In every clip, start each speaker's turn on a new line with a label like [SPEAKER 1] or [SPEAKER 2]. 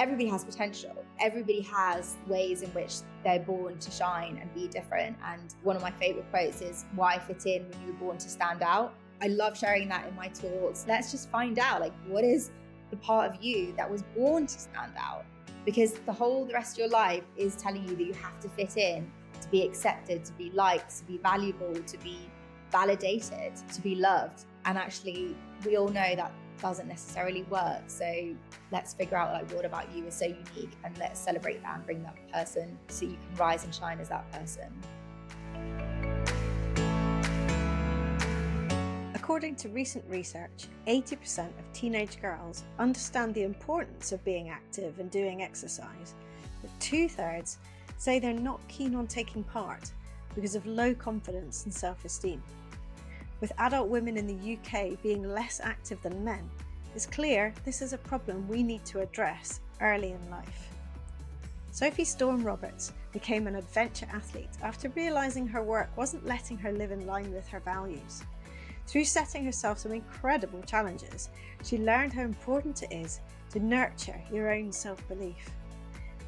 [SPEAKER 1] everybody has potential. Everybody has ways in which they're born to shine and be different. And one of my favorite quotes is, why fit in when you were born to stand out? I love sharing that in my talks. Let's just find out, like, what is the part of you that was born to stand out? Because the rest of your life is telling you that you have to fit in, to be accepted, to be liked, to be valuable, to be validated, to be loved. And actually, we all know that doesn't necessarily work. So let's figure out, like, what about you is so unique, and let's celebrate that and bring that person so you can rise and shine as that person.
[SPEAKER 2] According to recent research, 80% of teenage girls understand the importance of being active and doing exercise, but 2/3 say they're not keen on taking part because of low confidence and self-esteem. With adult women in the UK being less active than men, it's clear this is a problem we need to address early in life. Sophie Storm Roberts became an adventure athlete after realising her work wasn't letting her live in line with her values. Through setting herself some incredible challenges, she learned how important it is to nurture your own self-belief.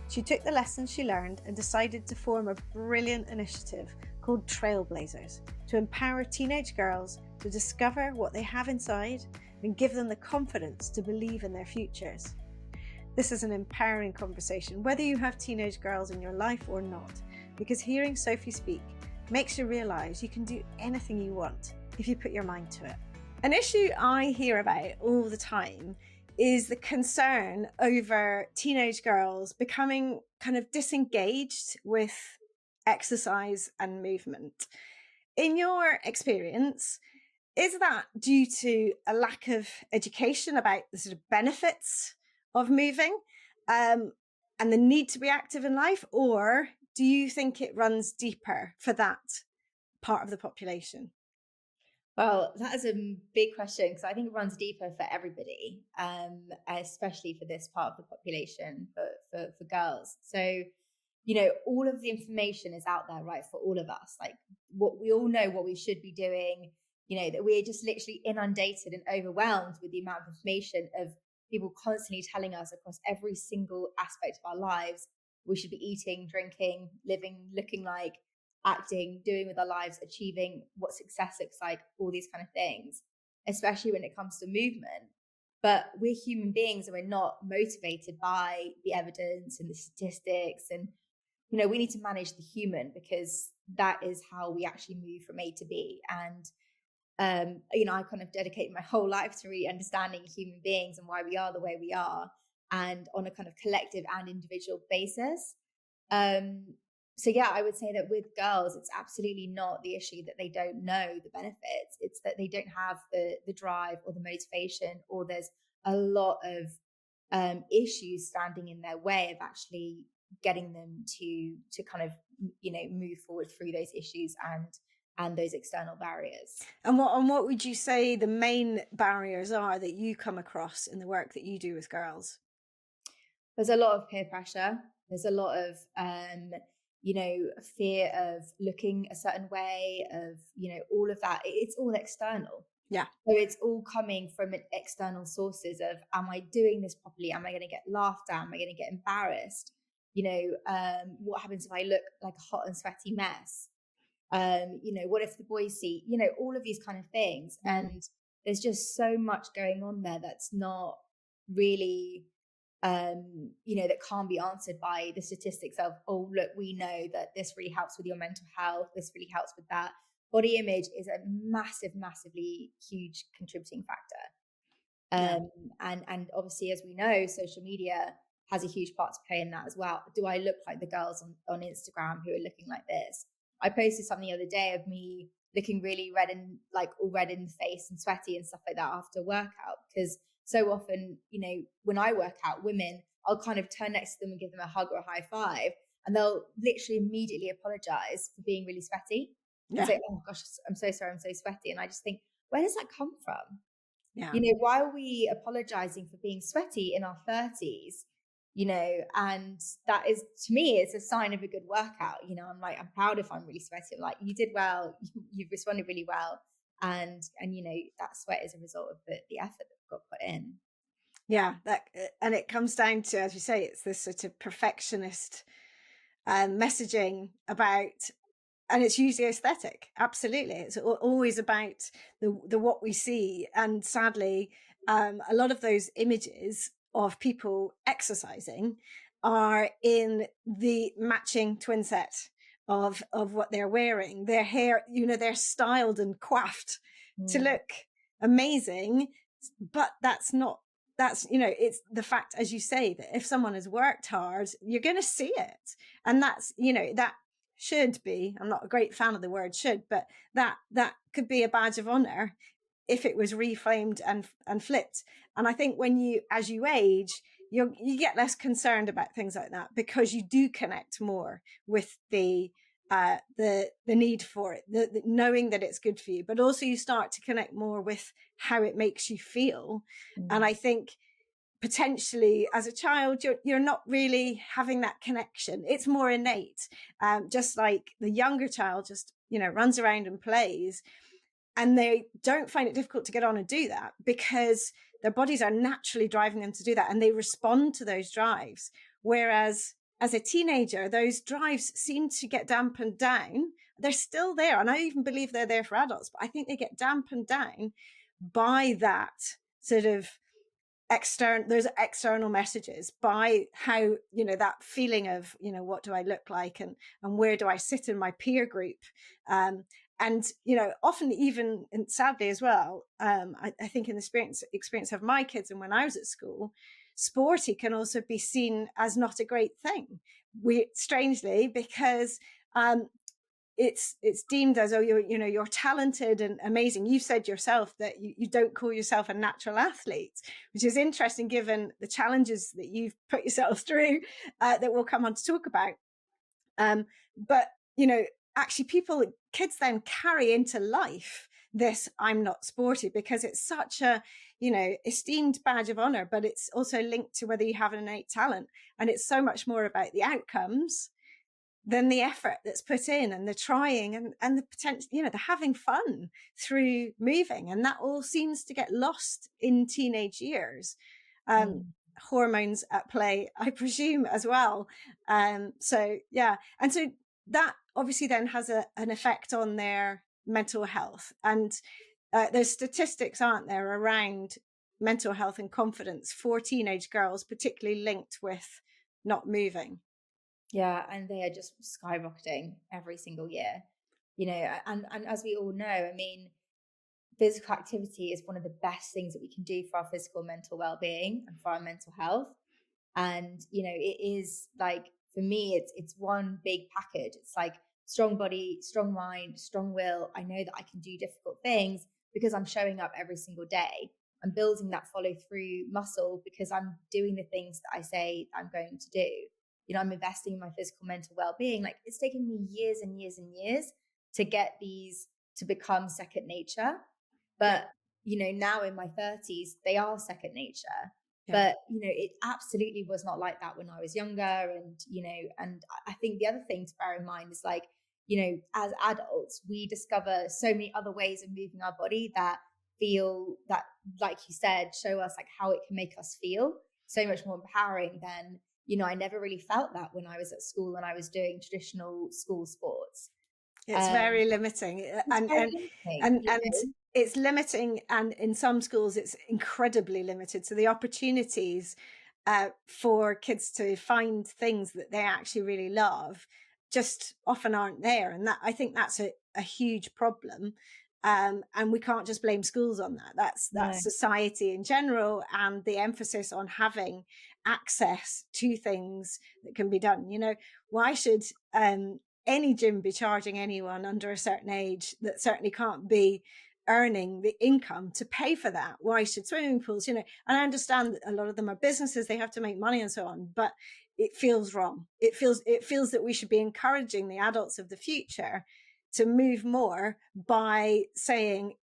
[SPEAKER 2] She took the lessons she learned and decided to form a brilliant initiative called Trailblazers to empower teenage girls to discover what they have inside and give them the confidence to believe in their futures. This is an empowering conversation, whether you have teenage girls in your life or not, because hearing Sophie speak makes you realise you can do anything you want if you put your mind to it. An issue I hear about all the time is the concern over teenage girls becoming kind of disengaged with exercise and movement. In your experience, is that due to a lack of education about the sort of benefits of moving and the need to be active in life, or do you think it runs deeper for that part of the population?
[SPEAKER 1] Well, that is a big question, because I think it runs deeper for everybody, especially for this part of the population, for girls. So, all of the information is out there, right, for all of us. Like, what we all know what we should be doing, that we're just literally inundated and overwhelmed with the amount of information of people constantly telling us across every single aspect of our lives we should be eating, drinking, living, looking like, acting, doing with our lives, achieving what success looks like, all these kind of things, especially when it comes to movement. But we're human beings and we're not motivated by the evidence and the statistics. And, we need to manage the human, because that is how we actually move from A to B. And, I kind of dedicate my whole life to really understanding human beings and why we are the way we are, and on a kind of collective and individual basis. So yeah, I would say that with girls, it's absolutely not the issue that they don't know the benefits. It's that they don't have the drive or the motivation, or there's a lot of issues standing in their way of actually getting them to kind of move forward through those issues and those external barriers.
[SPEAKER 2] And what would you say the main barriers are that you come across in the work that you do with girls?
[SPEAKER 1] There's a lot of peer pressure. There's a lot of fear of looking a certain way, of all of that. It's all external.
[SPEAKER 2] Yeah.
[SPEAKER 1] So it's all coming from external sources of, am I doing this properly? Am I going to get laughed at? Am I going to get embarrassed? What happens if I look like a hot and sweaty mess? What if the boys see, all of these kind of things. And there's just so much going on there that's not really, that can't be answered by the statistics of, oh, look, we know that this really helps with your mental health. This really helps with that. Body image is a massively huge contributing factor. And obviously, as we know, social media has a huge part to play in that as well. Do I look like the girls on Instagram who are looking like this? I posted something the other day of me looking really red and like all red in the face and sweaty and stuff like that after a workout, because so often, when I work out, women, I'll kind of turn next to them and give them a hug or a high five, and they'll literally immediately apologize for being really sweaty and say, oh gosh, I'm so sorry, I'm so sweaty. And I just think, where does that come from?
[SPEAKER 2] Yeah.
[SPEAKER 1] Why are we apologizing for being sweaty in our 30s? And that is, to me, it's a sign of a good workout. I'm like, I'm proud if I'm really sweaty. I'm like, you did well, you've responded really well. And that sweat is a result of the effort that got put in.
[SPEAKER 2] Yeah, and it comes down to, as you say, it's this sort of perfectionist messaging about, and it's usually aesthetic. Absolutely, it's always about the what we see, and sadly, a lot of those images of people exercising are in the matching twin set of what they're wearing. Their hair, they're styled and coiffed to
[SPEAKER 1] Mm,
[SPEAKER 2] look amazing, but it's the fact, as you say, that if someone has worked hard, you're going to see it. And that's, that should be, I'm not a great fan of the word should, but that could be a badge of honor if it was reframed and flipped. And I think as you age, you get less concerned about things like that, because you do connect more with the need for it, the knowing that it's good for you, but also you start to connect more with how it makes you feel. And
[SPEAKER 1] mm,
[SPEAKER 2] I think potentially as a child, you're not really having that connection. It's more innate. Just like the younger child just, runs around and plays, and they don't find it difficult to get on and do that because their bodies are naturally driving them to do that, and they respond to those drives. Whereas as a teenager, those drives seem to get dampened down. They're still there, and I even believe they're there for adults, but I think they get dampened down by that sort of there's external messages, by how, that feeling of, what do I look like, and where do I sit in my peer group. And often, even, and sadly as well, I think in the experience of my kids, and when I was at school, sporty can also be seen as not a great thing, strangely, because it's deemed as, oh, you're talented and amazing. You said yourself that you don't call yourself a natural athlete, which is interesting given the challenges that you've put yourself through, that we'll come on to talk about. But actually, kids then carry into life this "I'm not sporty" because it's such a esteemed badge of honor, but it's also linked to whether you have an innate talent, and it's so much more about the outcomes than the effort that's put in, and the trying, and the potential, the having fun through moving. And that all seems to get lost in teenage years. um,
[SPEAKER 1] mm.
[SPEAKER 2] Hormones at play, I presume, as well. So yeah, and so that obviously then has an effect on their mental health. And there's statistics, aren't there, around mental health and confidence for teenage girls, particularly linked with not moving.
[SPEAKER 1] Yeah, and they are just skyrocketing every single year. And as we all know, I mean, physical activity is one of the best things that we can do for our physical and mental well-being and for our mental health. And it is like, for me, it's one big package. It's like strong body, strong mind, strong will. I know that I can do difficult things because I'm showing up every single day. I'm building that follow through muscle because I'm doing the things that I say I'm going to do. I'm investing in my physical mental well-being. Like, it's taken me years and years and years to get these to become second nature.
[SPEAKER 2] Yeah,
[SPEAKER 1] But now in my 30s, they are second nature.
[SPEAKER 2] yeah.
[SPEAKER 1] But it absolutely was not like that when I was younger. And I think the other thing to bear in mind is, like, as adults, we discover so many other ways of moving our body that feel that, like you said, show us like how it can make us feel so much more empowering than, I never really felt that when I was at school and I was doing traditional school sports.
[SPEAKER 2] It's
[SPEAKER 1] um
[SPEAKER 2] very limiting,
[SPEAKER 1] it's
[SPEAKER 2] and
[SPEAKER 1] very
[SPEAKER 2] and
[SPEAKER 1] limiting,
[SPEAKER 2] and it's limiting, and in some schools it's incredibly limited. So the opportunities for kids to find things that they actually really love just often aren't there, and that, I think, that's a huge problem. And we can't just blame schools on that. That's
[SPEAKER 1] No.
[SPEAKER 2] society in general, and the emphasis on having access to things that can be done. Why should any gym be charging anyone under a certain age that certainly can't be earning the income to pay for that? Why should swimming pools, and I understand that a lot of them are businesses, they have to make money and so on, but it feels wrong. It feels that we should be encouraging the adults of the future to move more by saying,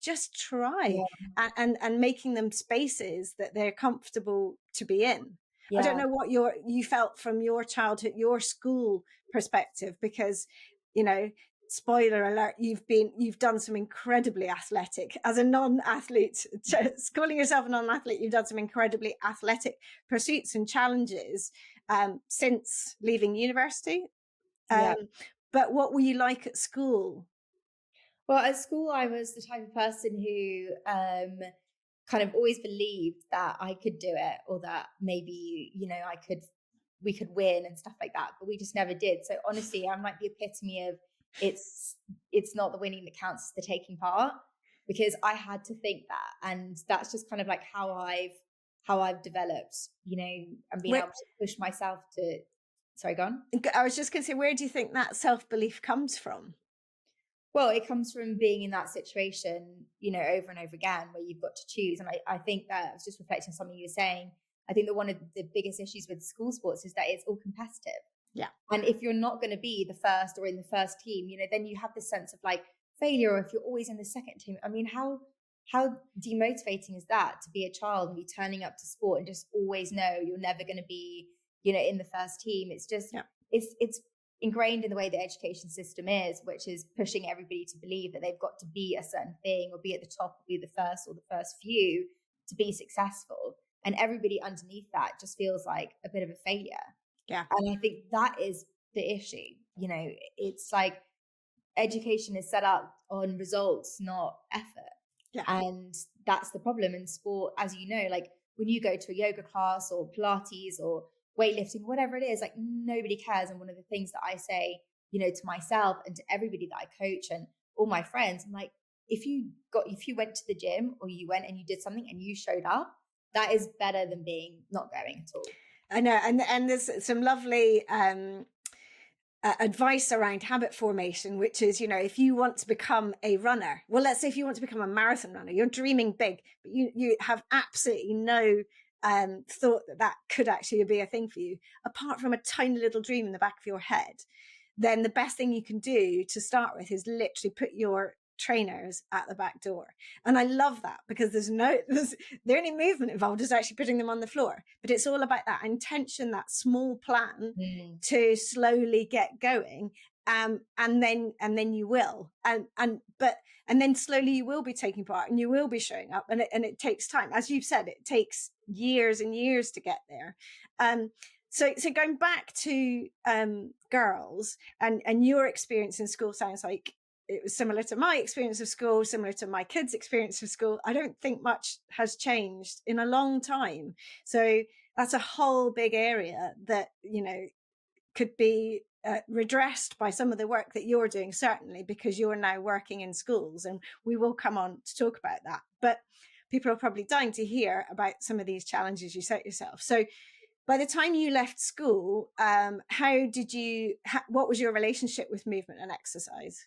[SPEAKER 2] just try,
[SPEAKER 1] Yeah.
[SPEAKER 2] and making them spaces that they're comfortable to be in. I don't
[SPEAKER 1] Yeah.
[SPEAKER 2] know what you felt from your childhood, your school perspective, because, you know, spoiler alert, you've done some incredibly athletic, as a non-athlete, calling yourself a non-athlete, you've done some incredibly athletic pursuits and challenges since leaving university.
[SPEAKER 1] Yeah.
[SPEAKER 2] But what were you like at school?
[SPEAKER 1] Well, at school, I was the type of person who kind of always believed that I could do it, or that maybe, we could win and stuff like that, but we just never did. So honestly, I'm like the epitome of it's not the winning that counts, it's the taking part, because I had to think that. And that's just kind of like how I've developed, and being able to push myself to, sorry, go on.
[SPEAKER 2] I was just going to say, where do you think that self-belief comes from?
[SPEAKER 1] Well, it comes from being in that situation, over and over again, where you've got to choose. And I think that I was just reflecting on something you were saying. I think that one of the biggest issues with school sports is that it's all competitive.
[SPEAKER 2] Yeah.
[SPEAKER 1] And if you're not going to be the first or in the first team, then you have this sense of like failure, or if you're always in the second team. I mean, how demotivating is that, to be a child and be turning up to sport and just always know you're never going to be, in the first team? It's just, it's ingrained in the way the education system is, which is pushing everybody to believe that they've got to be a certain thing, or be at the top, or be the first or the first few to be successful. And everybody underneath that just feels like a bit of a failure.
[SPEAKER 2] Yeah.
[SPEAKER 1] And I think that is the issue. It's like education is set up on results, not effort.
[SPEAKER 2] Yeah.
[SPEAKER 1] And that's the problem in sport, as you know, like when you go to a yoga class or Pilates or weightlifting, whatever it is, like nobody cares. And one of the things that I say, to myself and to everybody that I coach and all my friends, I'm like, if you went to the gym, or you went and you did something and you showed up, that is better than being not going at all.
[SPEAKER 2] I know. And there's some lovely advice around habit formation, which is, if you want to become a runner, well, let's say if you want to become a marathon runner, you're dreaming big, but you have absolutely no thought that could actually be a thing for you, apart from a tiny little dream in the back of your head. Then the best thing you can do to start with is literally put your trainers at the back door. And I love that, because the only movement involved is actually putting them on the floor, but it's all about that intention, that small plan to slowly get going. And then you will, and then slowly you will be taking part, and you will be showing up, and it takes time. As you've said, it takes years and years to get there. So going back to girls and your experience in school, sounds like it was similar to my experience of school, similar to my kids' experience of school. I don't think much has changed in a long time. So that's a whole big area that, could be redressed by some of the work that you're doing, certainly, because you're now working in schools, and we will come on to talk about that. But people are probably dying to hear about some of these challenges you set yourself. So by the time you left school, what was your relationship with movement and exercise?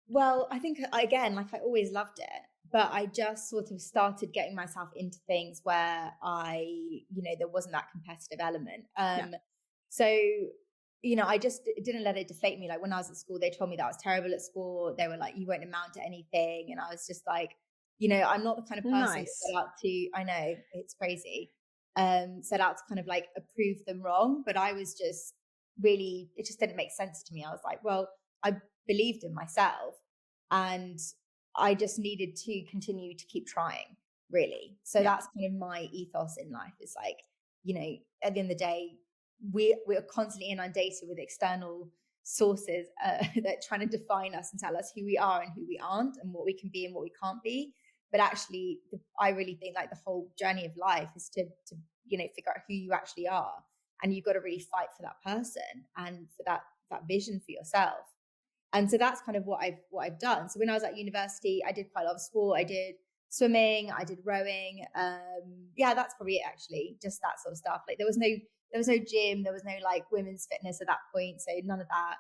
[SPEAKER 1] Well, I think, again, like I always loved it, but I just sort of started getting myself into things where there wasn't that competitive element. So, I just didn't let it deflate me. Like when I was at school, they told me that I was terrible at sport. They were like, you won't amount to anything. And I was just like, I'm not the kind of person set out to, I know it's crazy, set out to kind of like prove them wrong. But I was just really, it just didn't make sense to me. I was like, well, I believed in myself, and I just needed to continue to keep trying, really. So that's kind of my ethos in life. It's like, at the end of the day, we're constantly inundated with external sources that trying to define us and tell us who we are and who we aren't, and what we can be and what we can't be. But actually, I really think like the whole journey of life is to figure out who you actually are, and you've got to really fight for that person and for that vision for yourself. And so that's kind of what I've done. So when I was at university, I did quite a lot of sport. I did swimming, I did rowing. That's probably it, actually, just that sort of stuff. Like there was no gym, there was no like women's fitness at that point, so none of that.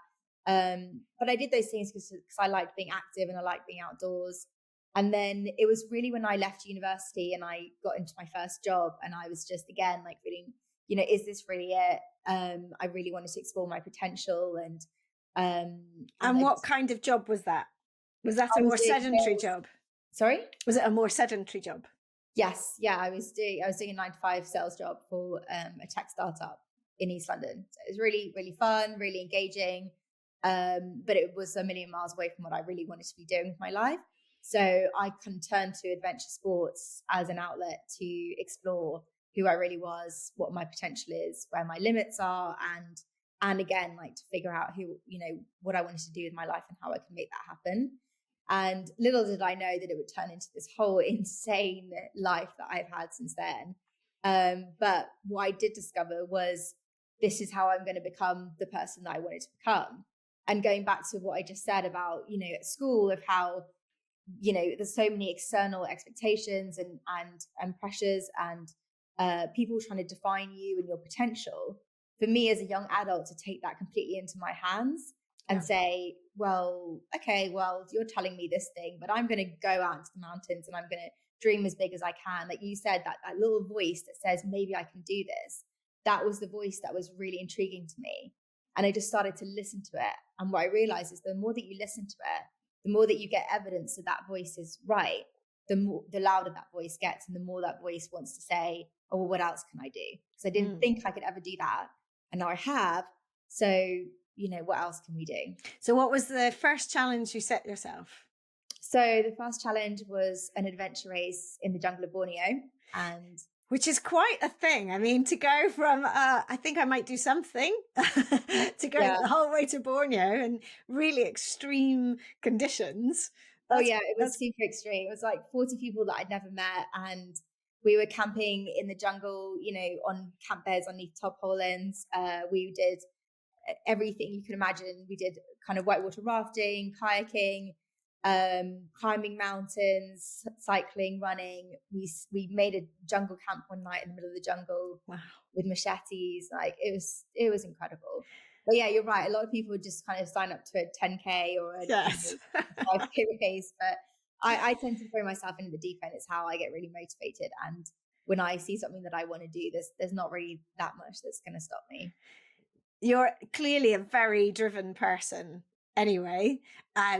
[SPEAKER 1] But I did those things because I liked being active and I liked being outdoors. And then it was really when I left university and I got into my first job, and I was just, again, like feeling, is this really it? I really wanted to explore my potential. And
[SPEAKER 2] what kind of job was that? Was that a more sedentary job?
[SPEAKER 1] Sorry?
[SPEAKER 2] Was it a more sedentary job?
[SPEAKER 1] Yes. Yeah. I was doing a 9-to-5 sales job for a tech startup in East London. So it was really, really fun, really engaging. But it was a million miles away from what I really wanted to be doing with my life. So I can turn to adventure sports as an outlet to explore who I really was, what my potential is, where my limits are, and again, like to figure out who, what I wanted to do with my life and how I can make that happen. And little did I know that it would turn into this whole insane life that I've had since then. But what I did discover was this is how I'm going to become the person that I wanted to become. And going back to what I just said about, at school, of how, there's so many external expectations and pressures and people trying to define you and your potential. For me as a young adult to take that completely into my hands and say, well, okay, well, you're telling me this thing, but I'm going to go out into the mountains and I'm going to dream as big as I can. Like you said, that little voice that says, maybe I can do this. That was the voice that was really intriguing to me. And I just started to listen to it. And what I realized is the more that you listen to it, the more that you get evidence that that voice is right, the louder that voice gets, and the more that voice wants to say, oh, well, what else can I do? Because I didn't think I could ever do that. And now I have. So, what else can we do?
[SPEAKER 2] So what was the first challenge you set yourself?
[SPEAKER 1] So the first challenge was an adventure race in the jungle of Borneo. And
[SPEAKER 2] which is quite a thing. I mean, to go from, I think I might do something, to go the whole way to Borneo in really extreme conditions.
[SPEAKER 1] It was super extreme. It was like 40 people that I'd never met. And we were camping in the jungle, on camp beds underneath tarpaulins. We did everything you can imagine. We did kind of whitewater rafting, kayaking, climbing mountains, cycling, running. We made a jungle camp one night in the middle of the jungle with machetes. Like it was incredible. But yeah, you're right. A lot of people would just kind of sign up to a 10K or a 5K race. But I tend to throw myself into the deep end. It's how I get really motivated. And when I see something that I want to do, there's not really that much that's going to stop me.
[SPEAKER 2] You're clearly a very driven person. Anyway,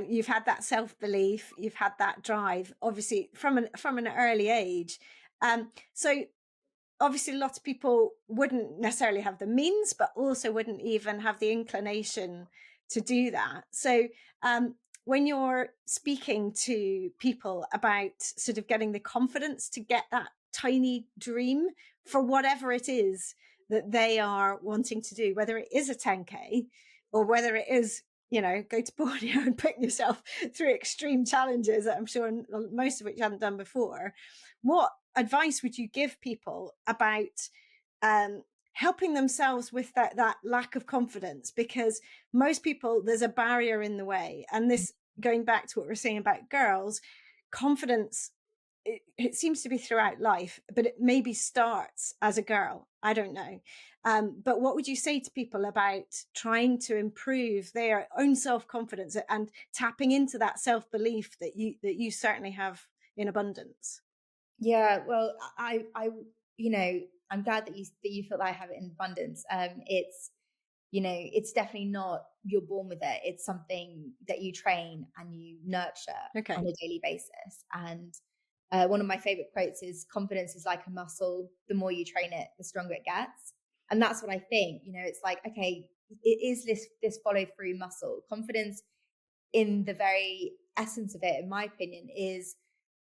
[SPEAKER 2] you've had that self-belief, you've had that drive, obviously from an early age. So obviously lots of people wouldn't necessarily have the means, but also wouldn't even have the inclination to do that. So when you're speaking to people about sort of getting the confidence to get that tiny dream for whatever it is that they are wanting to do, whether it is a 10K or whether it is, go to Borneo and put yourself through extreme challenges that I'm sure most of which you haven't done before, what advice would you give people about helping themselves with that lack of confidence? Because most people, there's a barrier in the way. And this, going back to what we're saying about girls, confidence, it seems to be throughout life, but it maybe starts as a girl. I don't know. But what would you say to people about trying to improve their own self-confidence and tapping into that self-belief that you certainly have in abundance?
[SPEAKER 1] Yeah, well, I'm glad that you feel that I have it in abundance. It's definitely not you're born with it. It's something that you train and you nurture on a daily basis. And one of my favorite quotes is, confidence is like a muscle. The more you train it, the stronger it gets. And that's what I think. It's like, okay, it is this follow through muscle. Confidence, in the very essence of it, in my opinion, is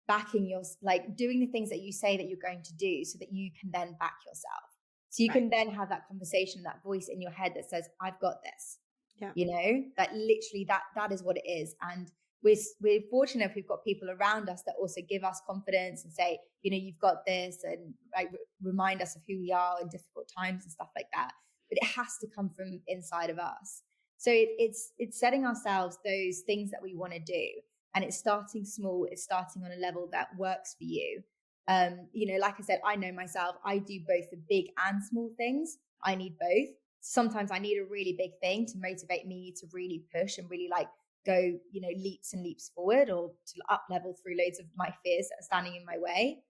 [SPEAKER 1] backing like doing the things that you say that you're going to do so that you can then back yourself. So you can then have that conversation, that voice in your head that says, I've got this. That literally that is what it is. And we're fortunate if we've got people around us that also give us confidence and say, you've got this, and like remind us of who we are in difficult times and stuff like that. But it has to come from inside of us. So it's setting ourselves those things that we want to do. And it's starting small. It's starting on a level that works for you. Like I said, I know myself, I do both the big and small things. I need both. Sometimes I need a really big thing to motivate me to really push and really like go, leaps and leaps forward, or to up level through loads of my fears that are standing in my way.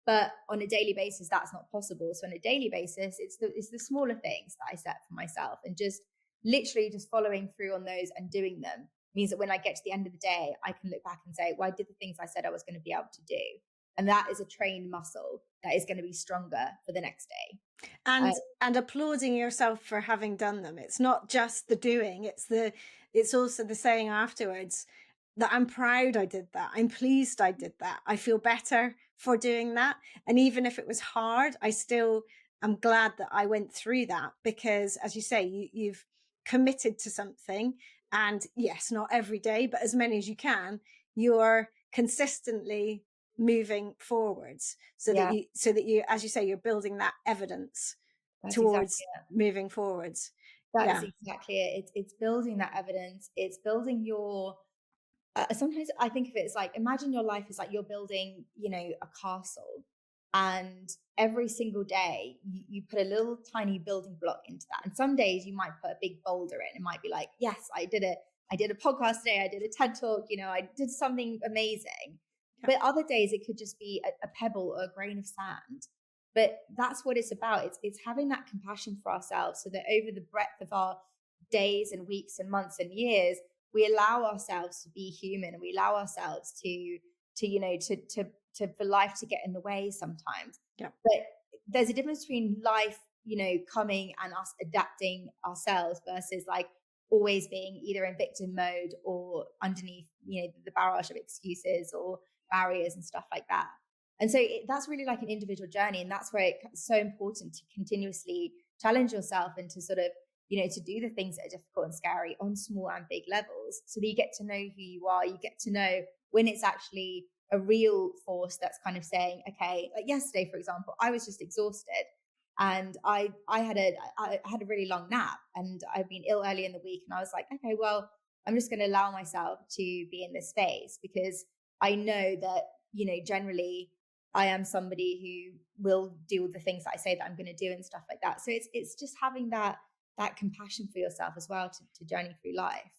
[SPEAKER 1] But on a daily basis, that's not possible. So on a daily basis, it's the smaller things that I set for myself, and just literally just following through on those and doing them means that when I get to the end of the day, I can look back and say, well, I did the things I said I was going to be able to do. And that is a trained muscle that is going to be stronger for the next day.
[SPEAKER 2] And applauding yourself for having done them. It's not just the doing, it's also the saying afterwards that I'm proud I did that. I'm pleased I did that. I feel better for doing that. And even if it was hard, I still am glad that I went through that, because as you say, you've committed to something. And yes, not every day, but as many as you can, you're consistently moving forwards, so that you, as you say, you're building that evidence towards moving forwards.
[SPEAKER 1] That is exactly it. It's building that evidence. It's building your sometimes I think of it as like, imagine your life is like you're building, a castle, and every single day you put a little tiny building block into that. And some days you might put a big boulder in. It might be like, yes, I did a podcast today. I did a TED talk, I did something amazing. But other days it could just be a pebble or a grain of sand. But that's what it's about. It's having that compassion for ourselves, so that over the breadth of our days and weeks and months and years, we allow ourselves to be human, and we allow ourselves to for life to get in the way sometimes.
[SPEAKER 2] Yeah.
[SPEAKER 1] But there's a difference between life, coming and us adapting ourselves versus like always being either in victim mode or underneath, the barrage of excuses or barriers and stuff like that. And so that's really like an individual journey. And that's where it's so important to continuously challenge yourself and to sort of, to do the things that are difficult and scary on small and big levels, so that you get to know who you are. You get to know when it's actually a real force that's kind of saying, okay, like yesterday, for example, I was just exhausted, and I had a really long nap, and I've been ill early in the week, and I was like, okay, well, I'm just going to allow myself to be in this space, because I know that, generally I am somebody who will do the things that I say that I'm going to do and stuff like that. So it's just having that compassion for yourself as well to journey through life.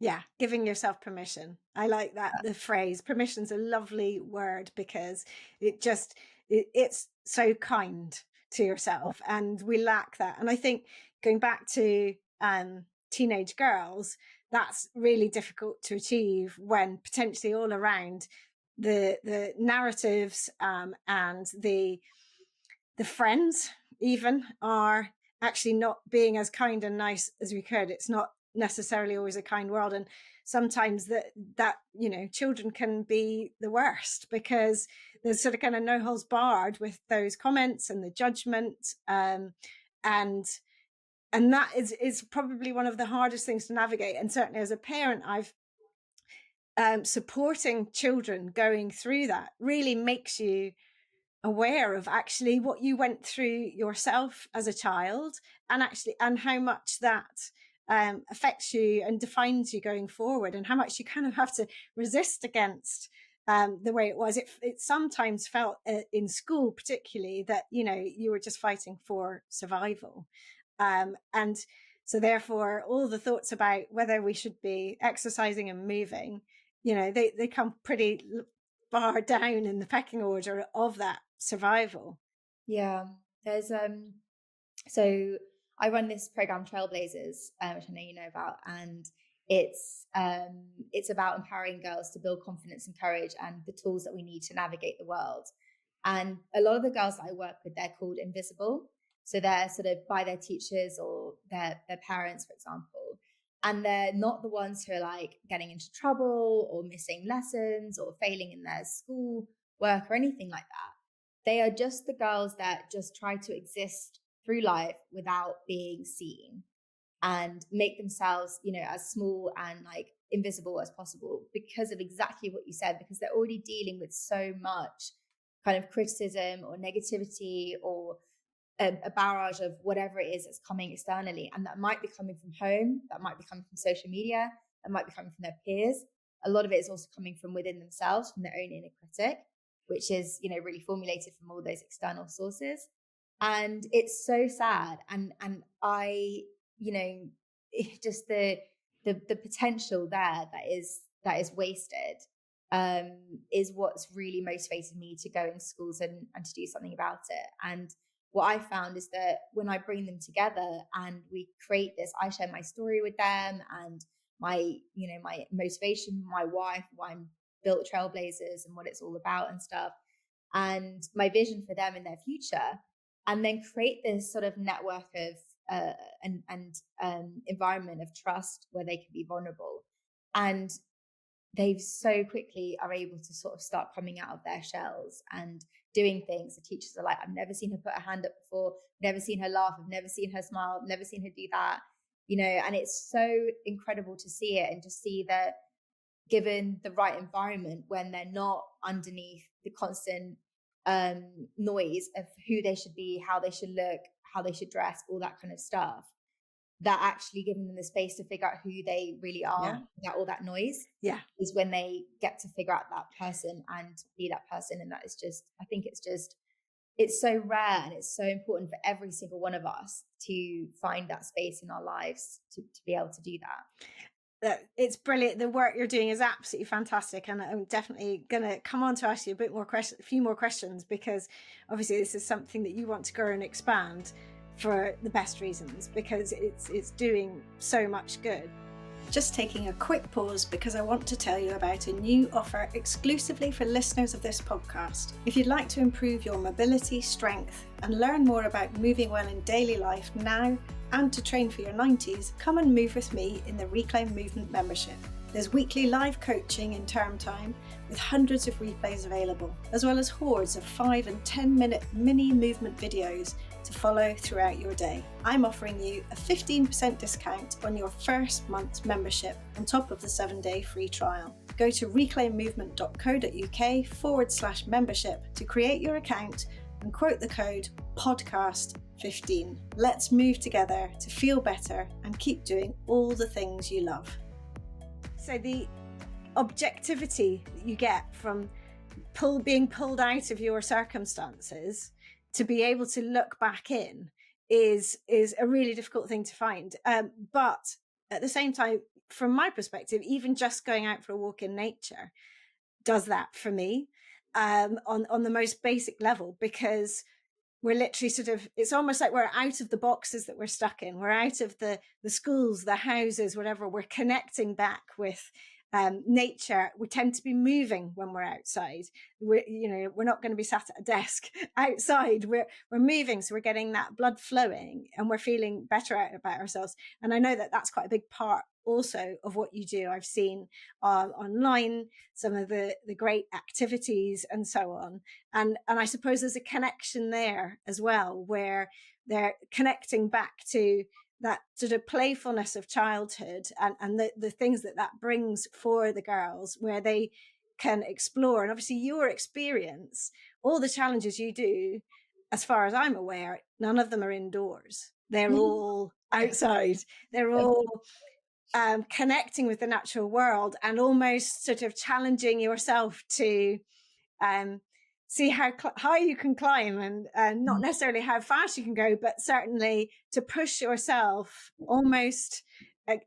[SPEAKER 2] Yeah, giving yourself permission. I like that. The phrase permission's a lovely word, because it's so kind to yourself, and we lack that. And I think going back to teenage girls, that's really difficult to achieve when potentially all around the narratives and the friends even are actually not being as kind and nice as we could. It's not necessarily always a kind world, and sometimes that children can be the worst, because there's sort of kind of no holds barred with those comments and the judgment, and that is probably one of the hardest things to navigate. And certainly as a parent, I've supporting children going through that really makes you aware of actually what you went through yourself as a child, and how much that affects you and defines you going forward, and how much you kind of have to resist against the way it was. It sometimes felt in school particularly that you were just fighting for survival, and so therefore all the thoughts about whether we should be exercising and moving, they come pretty far down in the pecking order of that survival.
[SPEAKER 1] Yeah, there's so I run this program Trailblazers, which I know you know about, and it's about empowering girls to build confidence and courage and the tools that we need to navigate the world. And a lot of the girls that I work with, they're called invisible, so they're sort of by their teachers or their parents, for example, and they're not the ones who are like getting into trouble or missing lessons or failing in their school work or anything like that. They are just the girls that just try to exist through life without being seen, and make themselves, as small and like invisible as possible, because of exactly what you said, because they're already dealing with so much kind of criticism or negativity or a barrage of whatever it is that's coming externally. And that might be coming from home, that might be coming from social media, that might be coming from their peers. A lot of it is also coming from within themselves, from their own inner critic, which is, really formulated from all those external sources. And it's so sad. And I, just the potential there that is wasted, is what's really motivated me to go into schools and to do something about it. And what I found is that when I bring them together and we create this, I share my story with them and my motivation, my why I'm built Trailblazers and what it's all about and stuff. and my vision for them in their future, and then create this sort of network of environment of trust where they can be vulnerable. And they so quickly are able to sort of start coming out of their shells and doing things. The teachers are like, I've never seen her put her hand up before, never seen her laugh, I've never seen her smile, I've never seen her do that, and it's so incredible to see it, and just see that given the right environment, when they're not underneath the constant noise of who they should be, how they should look, how they should dress, all that kind of stuff, that actually giving them the space to figure out who they really are without all that noise is when they get to figure out that person and be that person. And that is just, I think it's so rare, and it's so important for every single one of us to find that space in our lives to be able to do that.
[SPEAKER 2] It's brilliant. The work you're doing is absolutely fantastic, and I'm definitely going to come on to ask you a few more questions, because obviously this is something that you want to grow and expand for the best reasons, because it's doing so much good. Just taking a quick pause because I want to tell you about a new offer exclusively for listeners of this podcast. If you'd like to improve your mobility, strength, and learn more about moving well in daily life now and to train for your 90s, come and move with me in the Reclaim Movement membership. There's weekly live coaching in term time with hundreds of replays available, as well as hordes of 5 and 10 minute mini movement videos to follow throughout your day. I'm offering you a 15% discount on your first month's membership on top of the 7-day free trial. Go to reclaimmovement.co.uk/membership to create your account and quote the code podcast15. Let's move together to feel better and keep doing all the things you love. So the objectivity that you get from being pulled out of your circumstances to be able to look back in is a really difficult thing to find. But at the same time, from my perspective, even just going out for a walk in nature does that for me on the most basic level, because we're literally it's almost like we're out of the boxes that we're stuck in. We're out of the schools, the houses, whatever. We're connecting back with nature. We tend to be moving when we're outside. We're not going to be sat at a desk outside. We're moving, so we're getting that blood flowing, and we're feeling better about ourselves. And I know that that's quite a big part also of what you do. I've seen online some of the great activities and so on, and I suppose there's a connection there as well, where they're connecting back to that sort of playfulness of childhood and the things that brings for the girls, where they can explore. And obviously your experience, all the challenges you do, as far as I'm aware, none of them are indoors. They're all outside. They're all connecting with the natural world, and almost sort of challenging yourself to see how high you can climb, and not necessarily how fast you can go, but certainly to push yourself almost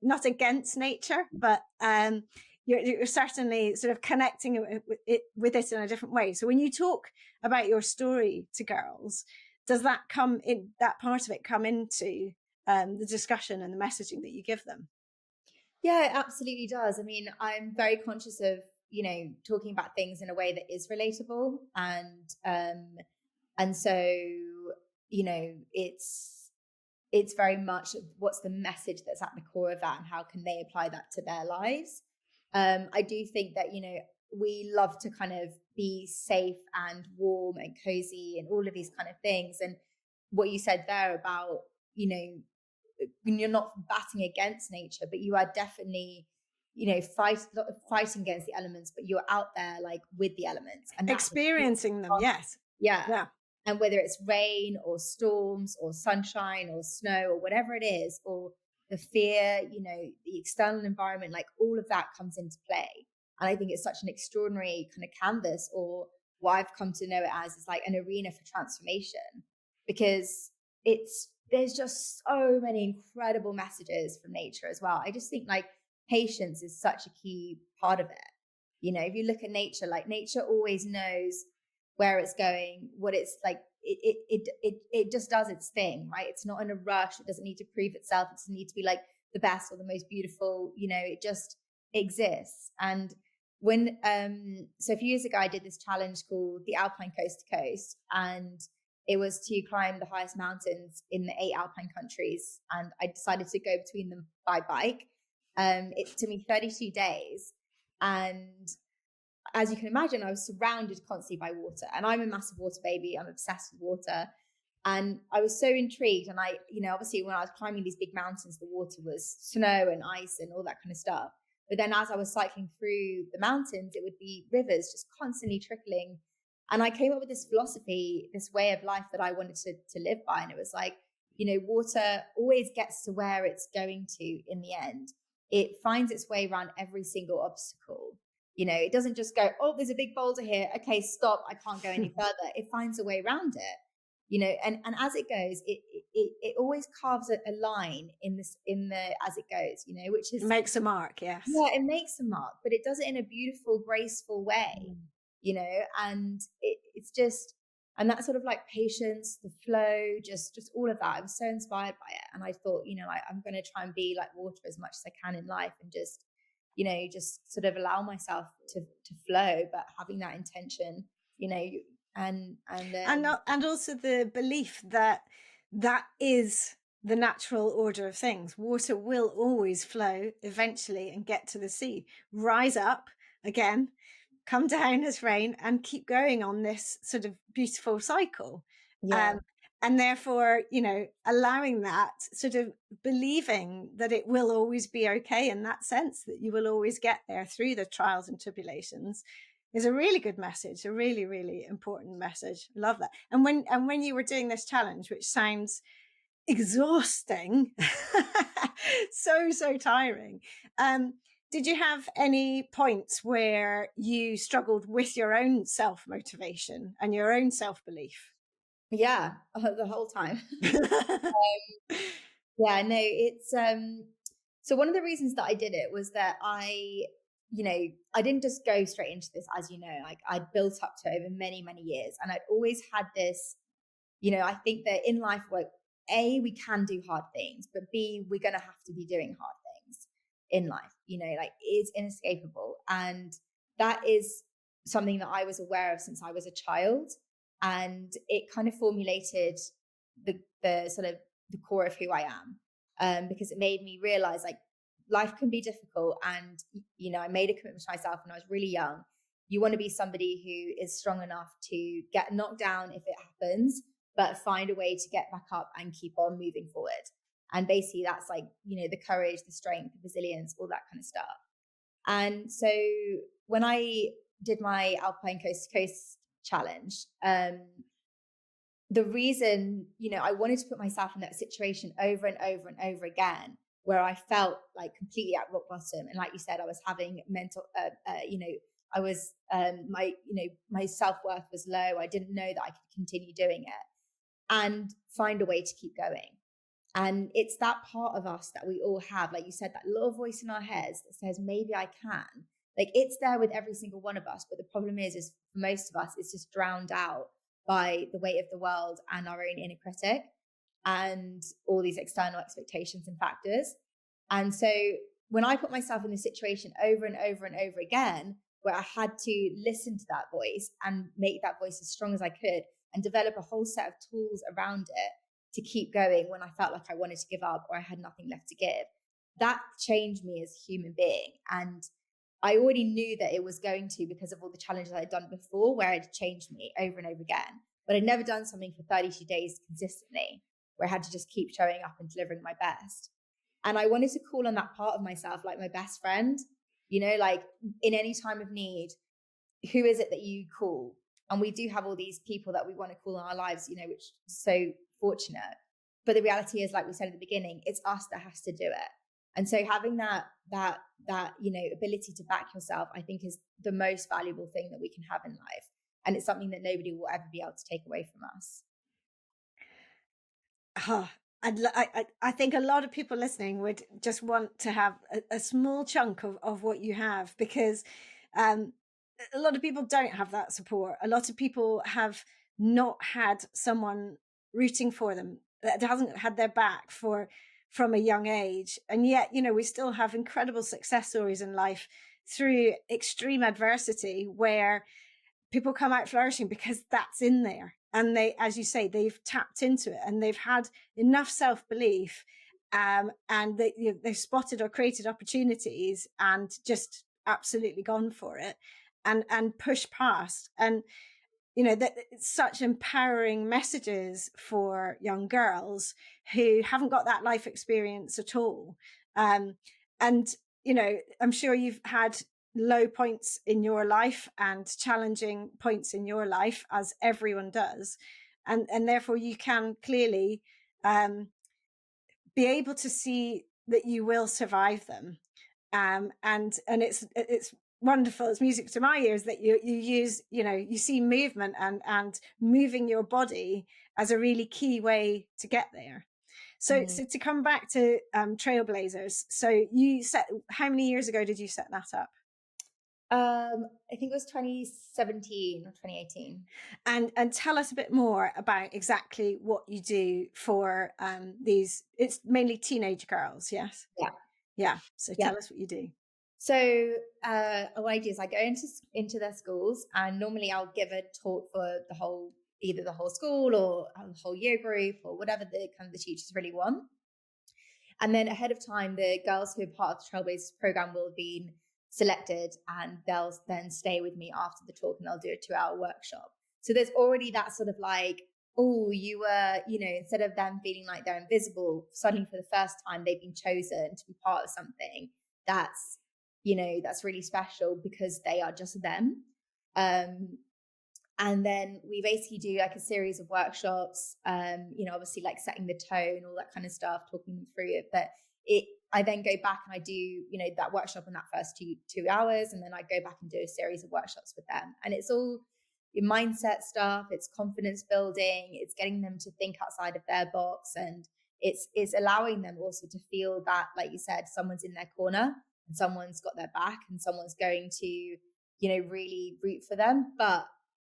[SPEAKER 2] not against nature, but you're certainly sort of connecting with it in a different way. So when you talk about your story to girls, does that part of it come into the discussion and the messaging that you give them?
[SPEAKER 1] Yeah, it absolutely does. I mean, I'm very conscious of talking about things in a way that is relatable, and so it's very much what's the message that's at the core of that, and how can they apply that to their lives. I do think that we love to kind of be safe and warm and cozy and all of these kind of things, and what you said there about when you're not batting against nature, but you are definitely fighting against the elements, but you're out there like with the elements and
[SPEAKER 2] experiencing them. Yes.
[SPEAKER 1] Yeah. And whether it's rain or storms or sunshine or snow or whatever it is, or the fear, the external environment, like all of that comes into play. And I think it's such an extraordinary kind of canvas, or what I've come to know it as is like an arena for transformation, because there's just so many incredible messages from nature as well. I just think like patience is such a key part of it. If you look at nature, like nature always knows where it's going, what it's like. It just does its thing, right? It's not in a rush. It doesn't need to prove itself. It doesn't need to be like the best or the most beautiful. It just exists. And when so a few years ago I did this challenge called the Alpine Coast to Coast, and it was to climb the highest mountains in the 8 Alpine countries, and I decided to go between them by bike. It took me 32 days, and as you can imagine, I was surrounded constantly by water, and I'm a massive water baby. I'm obsessed with water. And I was so intrigued. And I, obviously when I was climbing these big mountains, the water was snow and ice and all that kind of stuff. But then as I was cycling through the mountains, it would be rivers just constantly trickling. And I came up with this philosophy, this way of life that I wanted to live by. And it was like, water always gets to where it's going to in the end. It finds its way around every single obstacle. It doesn't just go, oh, there's a big boulder here. Okay, stop. I can't go any further. It finds a way around it. And as it goes, it always carves a line as it goes, which is,
[SPEAKER 2] it makes a mark. Yes.
[SPEAKER 1] Yeah, it makes a mark, but it does it in a beautiful, graceful way, and it's just, and that sort of like patience, the flow, just all of that. I was so inspired by it. And I thought, I'm going to try and be like water as much as I can in life, and just, just sort of allow myself to flow, but having that intention, and
[SPEAKER 2] also the belief that is the natural order of things. Water will always flow eventually and get to the sea, rise up again, come down as rain, and keep going on this sort of beautiful cycle.
[SPEAKER 1] Yeah.
[SPEAKER 2] And therefore, allowing that, sort of believing that it will always be okay, in that sense, that you will always get there through the trials and tribulations, is a really good message, a really, really important message. Love that. And when you were doing this challenge, which sounds exhausting, so tiring, did you have any points where you struggled with your own self-motivation and your own self-belief?
[SPEAKER 1] Yeah, the whole time. Yeah, no, it's so one of the reasons that I did it was that I didn't just go straight into this, as like I'd built up to over many, many years. And I'd always had this, I think that in life, like, A, we can do hard things, but B, we're going to have to be doing hard things in life, like it's inescapable. And that is something that I was aware of since I was a child. And it kind of formulated the sort of the core of who I am, because it made me realize, like, life can be difficult. And, I made a commitment to myself when I was really young. You want to be somebody who is strong enough to get knocked down if it happens, but find a way to get back up and keep on moving forward. And basically that's like, the courage, the strength, the resilience, all that kind of stuff. And so when I did my Alpine Coast to Coast challenge, the reason, I wanted to put myself in that situation over and over and over again, where I felt like completely at rock bottom. And like you said, I was having mental, I was, my self-worth was low. I didn't know that I could continue doing it and find a way to keep going. And it's that part of us that we all have, like you said, that little voice in our heads that says, maybe I can. Like, it's there with every single one of us. But the problem is for most of us, it's just drowned out by the weight of the world and our own inner critic and all these external expectations and factors. And so when I put myself in this situation over and over and over again, where I had to listen to that voice and make that voice as strong as I could and develop a whole set of tools around it to keep going when I felt like I wanted to give up or I had nothing left to give, that changed me as a human being. And I already knew that it was going to, because of all the challenges I'd done before, where it changed me over and over again. But I'd never done something for 32 days consistently, where I had to just keep showing up and delivering my best. And I wanted to call on that part of myself, like my best friend, like in any time of need, who is it that you call? And we do have all these people that we want to call in our lives, which is so fortunate. But the reality is, like we said at the beginning, it's us that has to do it. And so having that ability to back yourself, I think, is the most valuable thing that we can have in life. And it's something that nobody will ever be able to take away from us.
[SPEAKER 2] I think a lot of people listening would just want to have a small chunk of what you have, because a lot of people don't have that support. A lot of people have not had someone rooting for them, that hasn't had their back from a young age. And yet, we still have incredible success stories in life through extreme adversity where people come out flourishing because that's in there. And they, as you say, they've tapped into it and they've had enough self-belief, and they've spotted or created opportunities and just absolutely gone for it and pushed past. And that it's such empowering messages for young girls who haven't got that life experience at all. And I'm sure you've had low points in your life and challenging points in your life, as everyone does, and therefore you can clearly be able to see that you will survive them. And it's wonderful. It's music to my ears that you use, you see movement and moving your body as a really key way to get there. So to come back to Trailblazers, so how many years ago did you set that up?
[SPEAKER 1] I think it was 2017 or 2018.
[SPEAKER 2] And tell us a bit more about exactly what you do for these. It's mainly teenage girls, yes? Yeah. So tell us what you do.
[SPEAKER 1] So what I do is I go into their schools, and normally I'll give a talk for either the whole school or the whole year group or whatever the teachers really want. And then ahead of time, the girls who are part of the Trailblazers program will have been selected, and they'll then stay with me after the talk, and they'll do a 2-hour workshop. So there's already that sort of like, oh, you were, instead of them feeling like they're invisible, suddenly for the first time they've been chosen to be part of something that's really special because they are just them. And then we basically do like a series of workshops, obviously like setting the tone, all that kind of stuff, talking them through it. But I then go back and I do, that workshop in that first two hours. And then I go back and do a series of workshops with them. And it's all your mindset stuff. It's confidence building. It's getting them to think outside of their box. And it's allowing them also to feel that, like you said, someone's in their corner and someone's got their back and someone's going to, really root for them. But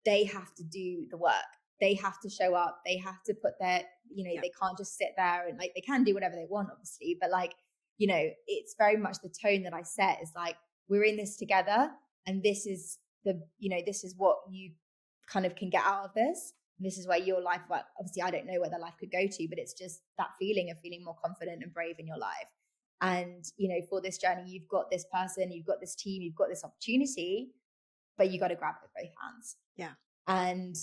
[SPEAKER 1] they have to do the work. They have to show up. They have to put their, they can't just sit there and like, they can do whatever they want, obviously. But like, it's very much the tone that I set is like, we're in this together. And this is this is what you kind of can get out of this. And this is where your life, well, obviously I don't know where their life could go to, but it's just that feeling of feeling more confident and brave in your life. And, for this journey, you've got this person, you've got this team, you've got this opportunity, but you got to grab it with both hands.
[SPEAKER 2] Yeah.
[SPEAKER 1] And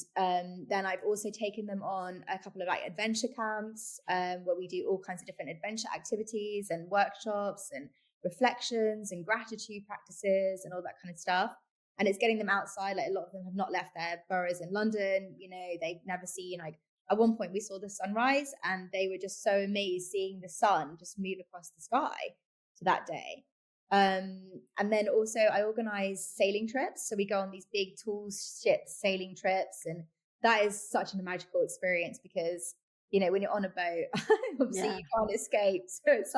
[SPEAKER 1] then I've also taken them on a couple of like adventure camps where we do all kinds of different adventure activities and workshops and reflections and gratitude practices and all that kind of stuff. And it's getting them outside. Like a lot of them have not left their boroughs in London. They've never seen, like at one point we saw the sunrise and they were just so amazed seeing the sun just move across the sky to that day. And then also I organize sailing trips. So we go on these big tall ships, sailing trips. And that is such a magical experience because, when you're on a boat, obviously you can't escape. So it's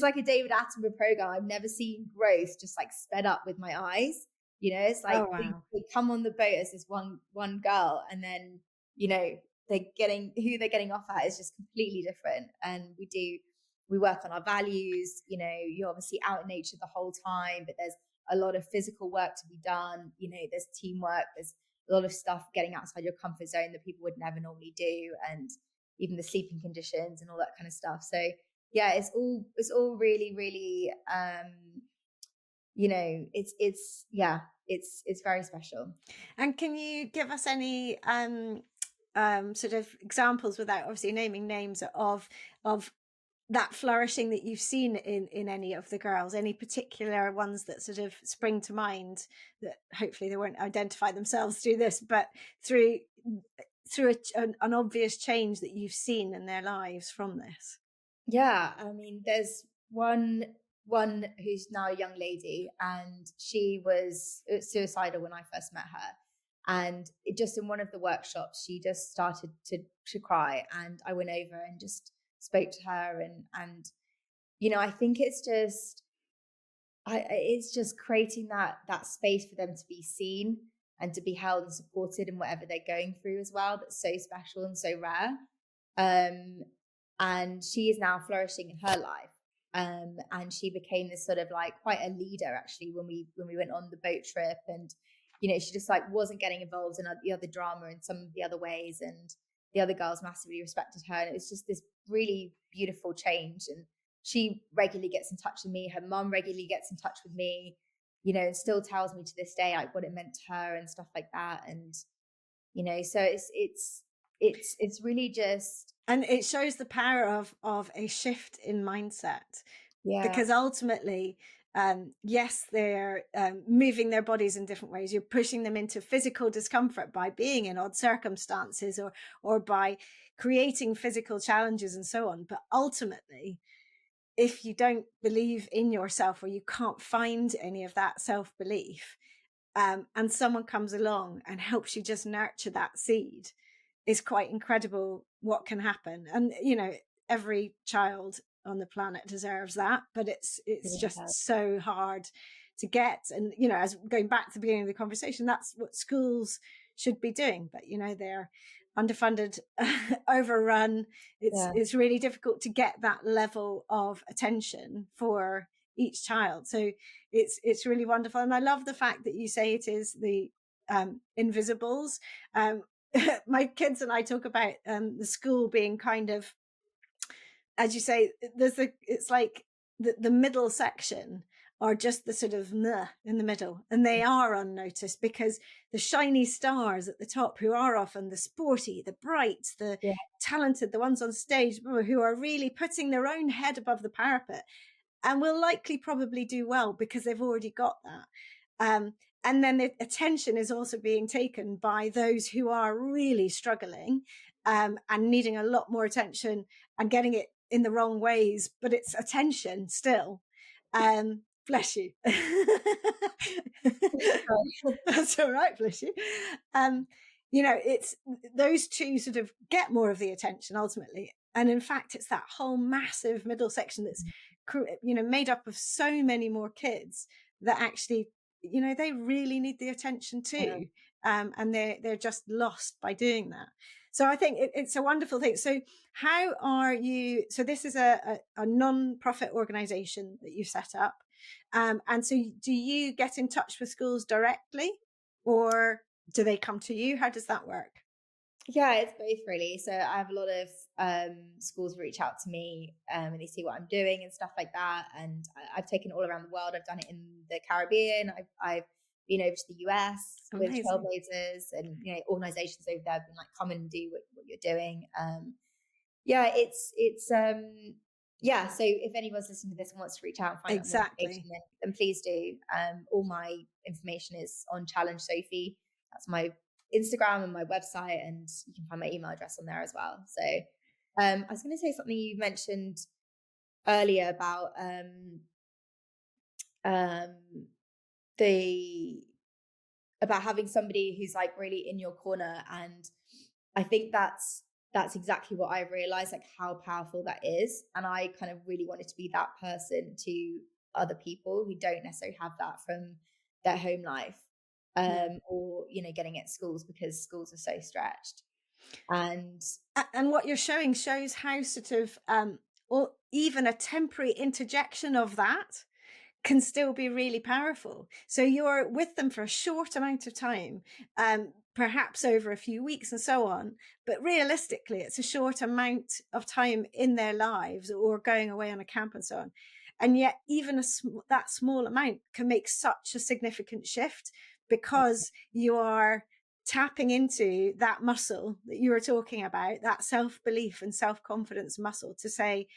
[SPEAKER 1] like a David Attenborough program. I've never seen growth just like sped up with my eyes. It's like they come on the boat as this one girl, and then, they're getting off at is just completely different. And we work on our values. You're obviously out in nature the whole time, but there's a lot of physical work to be done. There's teamwork, there's a lot of stuff getting outside your comfort zone that people would never normally do, and even the sleeping conditions and all that kind of stuff. So yeah, it's all really, really it's very special.
[SPEAKER 2] And can you give us any sort of examples, without obviously naming names, of that flourishing that you've seen in any of the girls? Any particular ones that sort of spring to mind, that hopefully they won't identify themselves through this, but through an obvious change that you've seen in their lives from this?
[SPEAKER 1] Yeah, I mean, there's one who's now a young lady, and she was suicidal when I first met her. And just in one of the workshops, she just started to cry, and I went over and just spoke to her, and I think it's just creating that space for them to be seen and to be held and supported in whatever they're going through as well. That's so special and so rare. And she is now flourishing in her life. And she became this sort of like quite a leader actually when we went on the boat trip. And she just like wasn't getting involved in the other drama in some of the other ways, and the other girls massively respected her, and it was just this really beautiful change. And she regularly gets in touch with me, her mum regularly gets in touch with me, and still tells me to this day like what it meant to her and stuff like that. And so it's really just,
[SPEAKER 2] and it shows the power of a shift in mindset, because ultimately, yes, they're moving their bodies in different ways. You're pushing them into physical discomfort by being in odd circumstances, or by creating physical challenges and so on. But ultimately, if you don't believe in yourself, or you can't find any of that self-belief, and someone comes along and helps you just nurture that seed, it's quite incredible what can happen. And every child on the planet deserves that, but it's just so hard to get. And as going back to the beginning of the conversation, that's what schools should be doing, but they're underfunded, overrun. It's really difficult to get that level of attention for each child. So it's really wonderful. And I love the fact that you say it is the invisibles. My kids and I talk about the school being kind of, as you say, it's like the middle section are just the sort of in the middle, and they are unnoticed, because the shiny stars at the top, who are often the sporty, the bright, the talented, the ones on stage who are really putting their own head above the parapet, and will likely probably do well because they've already got that. And then the attention is also being taken by those who are really struggling, and needing a lot more attention and getting it in the wrong ways, but it's attention still. Bless you. That's all right, bless you. It's those two sort of get more of the attention ultimately. And in fact, it's that whole massive middle section that's made up of so many more kids that actually they really need the attention too. And they're just lost by doing that. So I think it's a wonderful thing. So how are you, so this is a non-profit organization that you've set up. And so do you get in touch with schools directly, or do they come to you? How does that work?
[SPEAKER 1] Yeah, it's both really. So I have a lot of schools reach out to me, and they see what I'm doing and stuff like that. And I've taken it all around the world. I've done it in the Caribbean. I've been over to the US with Trailblazers, and organizations over there have been like, come and do what you're doing. So if anyone's listening to this and wants to reach out and find out more information, then please do. All my information is on Challenge Sophie. That's my Instagram and my website, and you can find my email address on there as well. So I was going to say something you mentioned earlier about about having somebody who's like really in your corner, and I think that's exactly what I realized, like how powerful that is. And I kind of really wanted to be that person to other people who don't necessarily have that from their home life, or getting at schools, because schools are so stretched. And
[SPEAKER 2] what you're showing shows how sort of or even a temporary interjection of that can still be really powerful. So you're with them for a short amount of time, perhaps over a few weeks and so on, but realistically it's a short amount of time in their lives, or going away on a camp and so on. And yet even that small amount can make such a significant shift, because you are tapping into that muscle that you were talking about, that self-belief and self-confidence muscle, to say,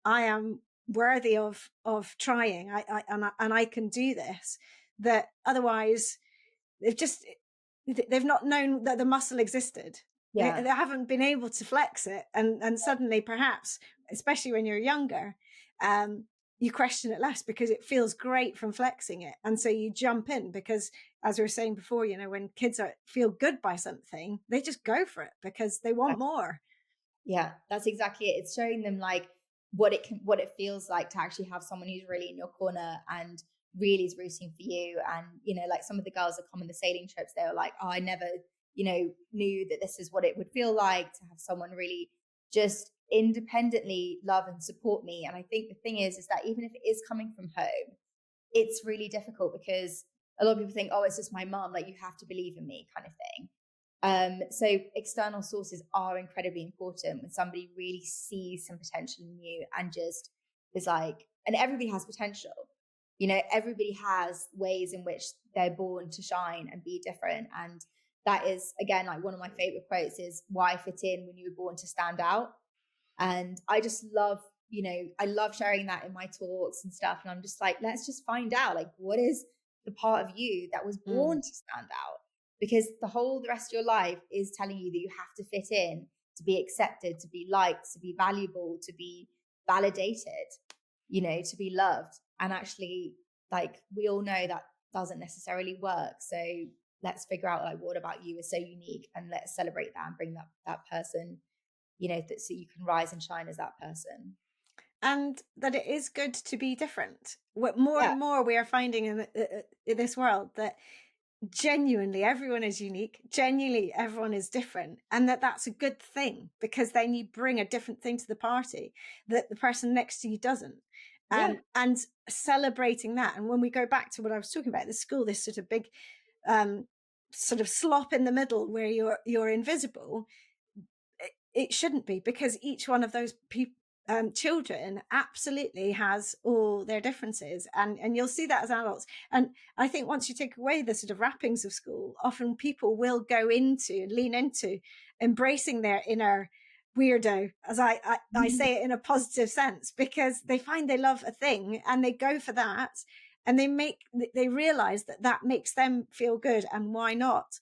[SPEAKER 2] I am worthy of trying, and I can do this. That otherwise they've not known that the muscle existed. They haven't been able to flex it, and suddenly, perhaps, especially when you're younger, you question it less because it feels great from flexing it, and so you jump in, because as we were saying before, when kids feel good by something, they just go for it because they want more.
[SPEAKER 1] Yeah, that's exactly it. It's showing them like what it feels like to actually have someone who's really in your corner and really is rooting for you. And like some of the girls that come on the sailing trips, they were like, oh, I never knew that this is what it would feel like to have someone really just independently love and support me. And I think the thing is that even if it is coming from home, it's really difficult because a lot of people think, oh, it's just my mom, like you have to believe in me kind of thing. So external sources are incredibly important when somebody really sees some potential in you and just is like, and everybody has potential. Everybody has ways in which they're born to shine and be different. And that is, again, like one of my favorite quotes is, why fit in when you were born to stand out? And I just love, I love sharing that in my talks and stuff. And I'm just like, let's just find out, like, what is the part of you that was born to stand out? Because the rest of your life is telling you that you have to fit in, to be accepted, to be liked, to be valuable, to be validated, to be loved. And actually, like, we all know that doesn't necessarily work. So let's figure out, like, what about you is so unique, and let's celebrate that and bring that person, so you can rise and shine as that person.
[SPEAKER 2] And that it is good to be different. What more and more we are finding in this world, that genuinely everyone is unique, genuinely everyone is different, and that's a good thing, because then you bring a different thing to the party that the person next to you doesn't. And celebrating that. And when we go back to what I was talking about, the school, this sort of big sort of slop in the middle where you're invisible, it shouldn't be, because each one of those children absolutely has all their differences, and you'll see that as adults. And I think once you take away the sort of wrappings of school, often people will lean into embracing their inner weirdo, as I say it in a positive sense, because they find they love a thing and they go for that, and they realize that makes them feel good, and why not?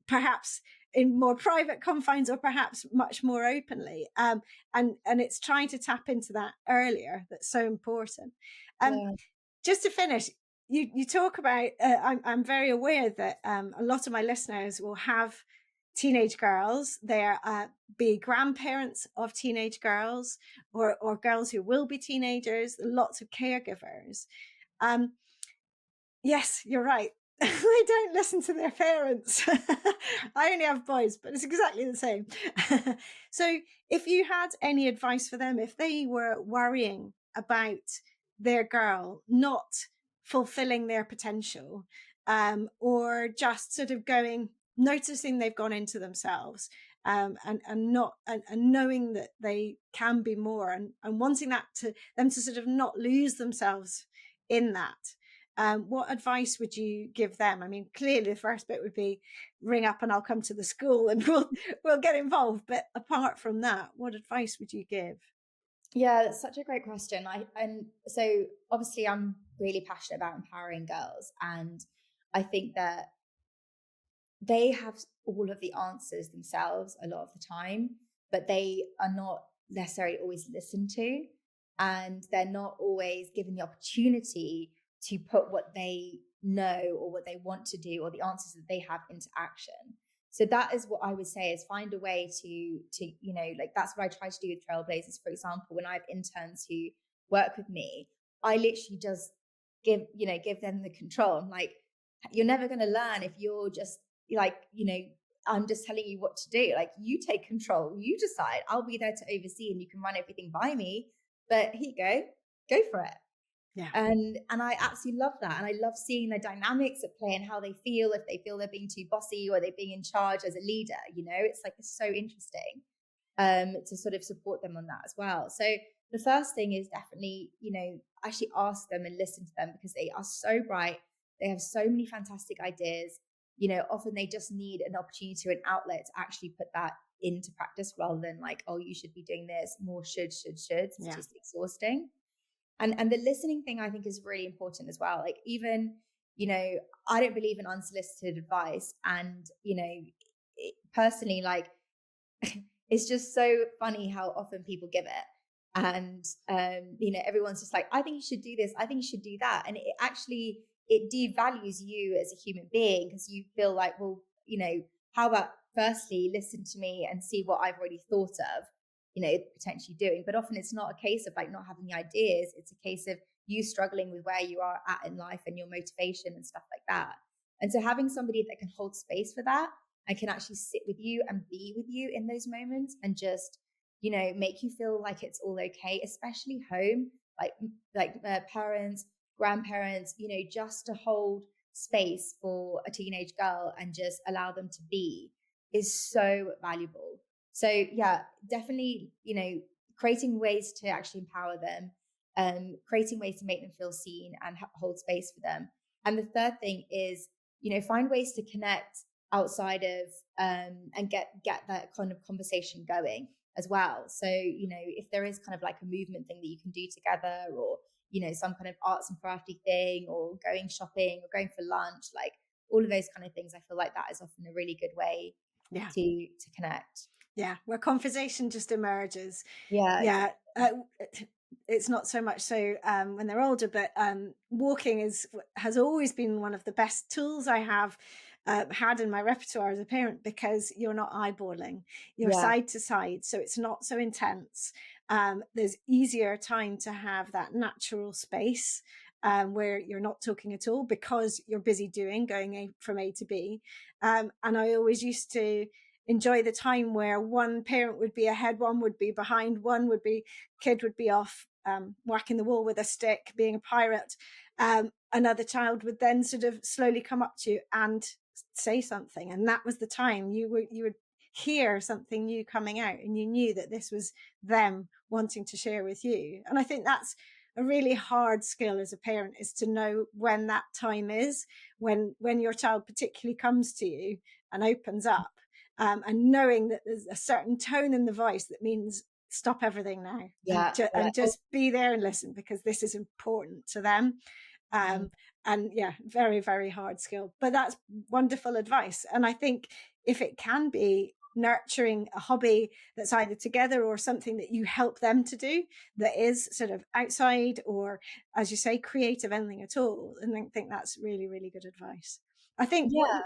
[SPEAKER 2] Perhaps in more private confines, or perhaps much more openly. And it's trying to tap into that earlier that's so important. Just to finish, you talk about, I'm very aware that a lot of my listeners will have teenage girls. They're be grandparents of teenage girls, or girls who will be teenagers, lots of caregivers. Yes, you're right. They don't listen to their parents. I only have boys, but it's exactly the same. So if you had any advice for them, if they were worrying about their girl not fulfilling their potential, or just sort of noticing they've gone into themselves, and knowing that they can be more, and wanting them to sort of not lose themselves in that, what advice would you give them? I mean, clearly the first bit would be ring up and I'll come to the school and we'll get involved. But apart from that, what advice would you give?
[SPEAKER 1] Yeah, that's such a great question. And so obviously I'm really passionate about empowering girls, and I think that they have all of the answers themselves a lot of the time, but they are not necessarily always listened to, and they're not always given the opportunity to put what they know or what they want to do or the answers that they have into action. So that is what I would say, is find a way to like, that's what I try to do with Trailblazers. For example, when I have interns who work with me, I literally just give them the control. I'm like, you're never going to learn if you're just like, I'm just telling you what to do. Like, you take control, you decide. I'll be there to oversee, and you can run everything by me, but here you go for it.
[SPEAKER 2] Yeah.
[SPEAKER 1] And I absolutely love that. And I love seeing the dynamics at play and how they feel, if they feel they're being too bossy or they're being in charge as a leader. It's like, it's so interesting to sort of support them on that as well. So the first thing is definitely, actually ask them and listen to them, because they are so bright. They have so many fantastic ideas. Often they just need an opportunity or an outlet to actually put that into practice, rather than like, oh, you should be doing this, more should. It's just exhausting. And the listening thing, I think, is really important as well. Like, even, I don't believe in unsolicited advice. And, personally, like, it's just so funny how often people give it. And, everyone's just like, I think you should do this, I think you should do that. And it devalues you as a human being, because you feel like, well, how about firstly listen to me and see what I've already thought of, potentially doing. But often it's not a case of like not having the ideas. It's a case of you struggling with where you are at in life and your motivation and stuff like that. And so having somebody that can hold space for that and can actually sit with you and be with you in those moments and just make you feel like it's all okay, especially home, parents, grandparents, just to hold space for a teenage girl and just allow them to be is so valuable. So yeah, definitely, creating ways to actually empower them, creating ways to make them feel seen and hold space for them. And the third thing is, find ways to connect outside of and get that kind of conversation going as well. So, if there is kind of like a movement thing that you can do together, or, some kind of arts and crafty thing, or going shopping or going for lunch, like all of those kind of things, I feel like that is often a really good way to connect.
[SPEAKER 2] Yeah, where conversation just emerges.
[SPEAKER 1] Yeah,
[SPEAKER 2] Yeah.
[SPEAKER 1] exactly.
[SPEAKER 2] It's not so much so when they're older, but walking has always been one of the best tools I have had in my repertoire as a parent, because you're not eyeballing, you're
[SPEAKER 1] Yeah,
[SPEAKER 2] side to side, so it's not so intense. There's easier time to have that natural space where you're not talking at all because you're busy going from A to B. And I always used to enjoy the time where one parent would be ahead, one would be behind, kid would be off whacking the wall with a stick, being a pirate. Another child would then sort of slowly come up to you and say something, and that was the time you would hear something new coming out, and you knew that this was them wanting to share with you. And I think that's a really hard skill as a parent, is to know when that time is, when your child particularly comes to you and opens up, and knowing that there's a certain tone in the voice that means stop everything now,
[SPEAKER 1] yeah,
[SPEAKER 2] and just be there and listen, because this is important to them. And yeah, very, very hard skill, but that's wonderful advice. And I think if it can be nurturing a hobby that's either together or something that you help them to do that is sort of outside, or as you say, creative, anything at all, and I think that's really, really good advice. I think
[SPEAKER 1] yeah.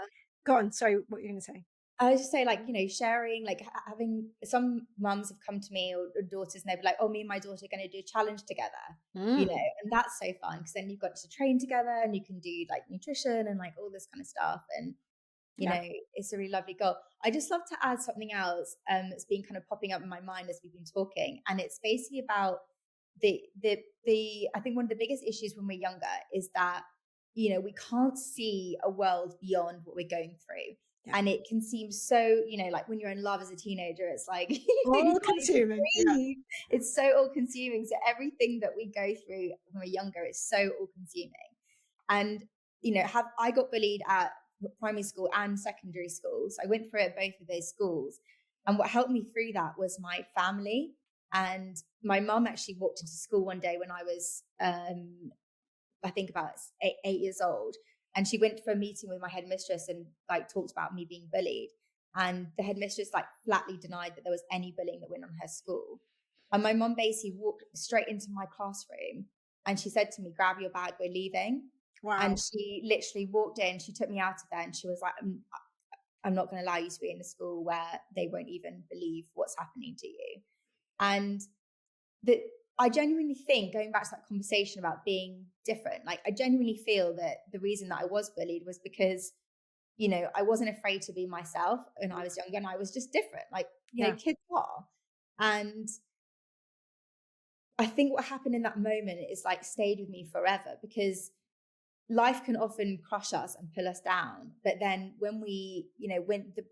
[SPEAKER 2] go on, sorry, what were you going to say?
[SPEAKER 1] I would just say, like, sharing, like having some mums have come to me, or daughters, and they'll be like, oh, me and my daughter are going to do a challenge together, and that's so fun, because then you've got to train together and you can do like nutrition and like all this kind of stuff. And,
[SPEAKER 2] Yeah.
[SPEAKER 1] it's a really lovely goal. I just love to add something else that's been kind of popping up in my mind as we've been talking. And it's basically about I think one of the biggest issues when we're younger is that, we can't see a world beyond what we're going through.
[SPEAKER 2] Yeah.
[SPEAKER 1] And it can seem so, like when you're in love as a teenager, it's like you
[SPEAKER 2] All
[SPEAKER 1] can't even
[SPEAKER 2] consuming. Yeah.
[SPEAKER 1] breathe. It's so all consuming. So everything that we go through when we're younger is so all consuming. And, I got bullied at primary school and secondary school. So I went through it both of those schools. And what helped me through that was my family. And my mum actually walked into school one day when I was, I think about 8 years old. And she went for a meeting with my headmistress and like talked about me being bullied. And the headmistress like flatly denied that there was any bullying that went on her school. And my mum basically walked straight into my classroom and she said to me, grab your bag, we're leaving.
[SPEAKER 2] Wow.
[SPEAKER 1] And she literally walked in, she took me out of there and she was like, I'm not going to allow you to be in a school where they won't even believe what's happening to you. And I genuinely think, going back to that conversation about being different, like I genuinely feel that the reason that I was bullied was because, I wasn't afraid to be myself when I was younger, and I was just different, like, kids are. And I think what happened in that moment is like stayed with me forever, because life can often crush us and pull us down. But then when we,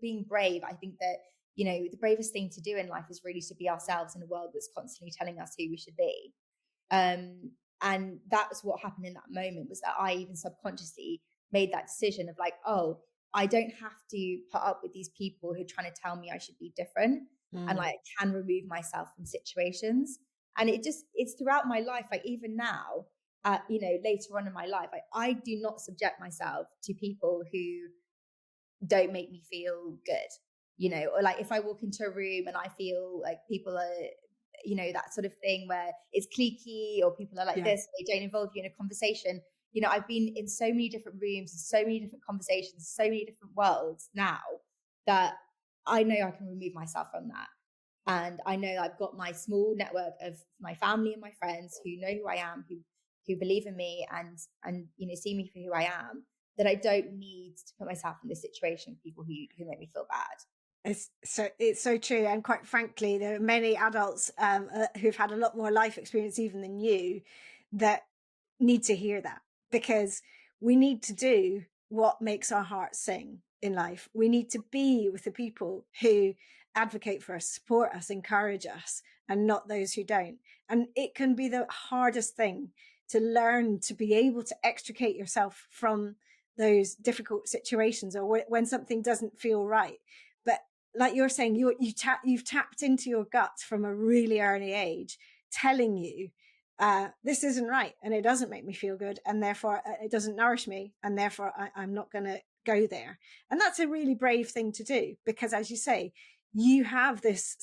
[SPEAKER 1] being brave, I think that, the bravest thing to do in life is really to be ourselves in a world that's constantly telling us who we should be. And that's what happened in that moment, was that I even subconsciously made that decision of like, oh, I don't have to put up with these people who are trying to tell me I should be different. And like, I can remove myself from situations. And it's throughout my life, like even now, later on in my life, I do not subject myself to people who don't make me feel good, or like if I walk into a room and I feel like people are, that sort of thing where it's cliquey, or people are like this, they don't involve you in a conversation. I've been in so many different rooms, so many different conversations, so many different worlds now, that I know I can remove myself from that. And I know I've got my small network of my family and my friends who know who I am, who believe in me and see me for who I am, that I don't need to put myself in this situation with people who make me feel bad.
[SPEAKER 2] It's so true, and quite frankly, there are many adults who've had a lot more life experience even than you that need to hear that, because we need to do what makes our hearts sing in life. We need to be with the people who advocate for us, support us, encourage us, and not those who don't. And it can be the hardest thing to learn to be able to extricate yourself from those difficult situations, or when something doesn't feel right. But like you're saying, you've tapped into your gut from a really early age, telling you this isn't right, and it doesn't make me feel good, and therefore it doesn't nourish me, and therefore I'm not going to go there. And that's a really brave thing to do, because as you say, you have this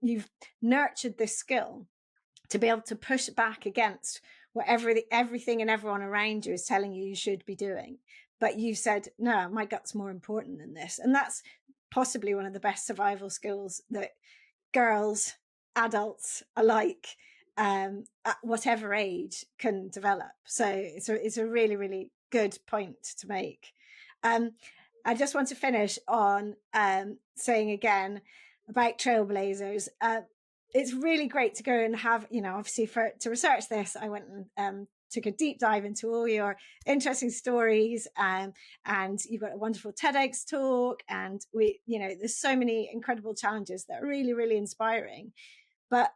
[SPEAKER 2] you've nurtured this skill to be able to push back against what everything and everyone around you is telling you should be doing. But you said, no, my gut's more important than this. And that's possibly one of the best survival skills that girls, adults alike, at whatever age, can develop. So it's a really, really good point to make. I just want to finish on saying again about Trailblazers. It's really great to go and have, obviously to research this, I went and took a deep dive into all your interesting stories, and you've got a wonderful TEDx talk, and there's so many incredible challenges that are really, really inspiring. But